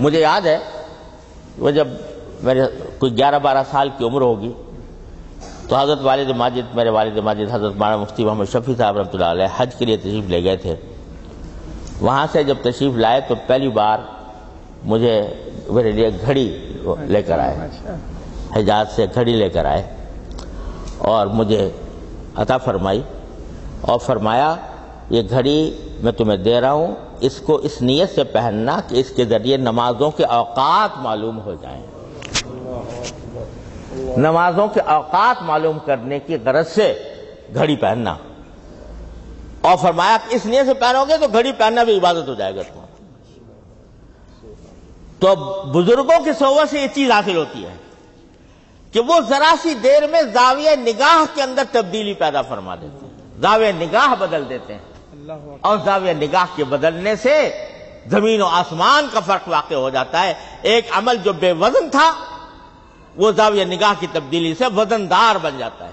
مجھے یاد ہے وہ جب میرے کوئی 11-12 سال کی عمر ہوگی تو حضرت والد ماجد، میرے والد ماجد حضرت مولانا مفتی محمد شفیع صاحب رحمۃ اللہ علیہ حج کے لیے تشریف لے گئے تھے۔ وہاں سے جب تشریف لائے تو پہلی بار مجھے میرے لیے گھڑی لے کر آئے، حجاز سے گھڑی لے کر آئے اور مجھے عطا فرمائی اور فرمایا یہ گھڑی میں تمہیں دے رہا ہوں، اس کو اس نیت سے پہننا کہ اس کے ذریعے نمازوں کے اوقات معلوم ہو جائیں۔ نمازوں کے اوقات معلوم کرنے کی غرض سے گھڑی پہننا، اور فرمایا کہ اس نیت سے پہنو گے تو گھڑی پہننا بھی عبادت ہو جائے گا تمہارا۔ تو بزرگوں کی صحبت سے یہ چیز حاصل ہوتی ہے کہ وہ ذرا سی دیر میں زاویہ نگاہ کے اندر تبدیلی پیدا فرما دیتے ہیں، زاویہ نگاہ بدل دیتے ہیں، اور زاویہ نگاہ کے بدلنے سے زمین و آسمان کا فرق واقع ہو جاتا ہے۔ ایک عمل جو بے وزن تھا وہ زاویہ نگاہ کی تبدیلی سے وزندار بن جاتا ہے۔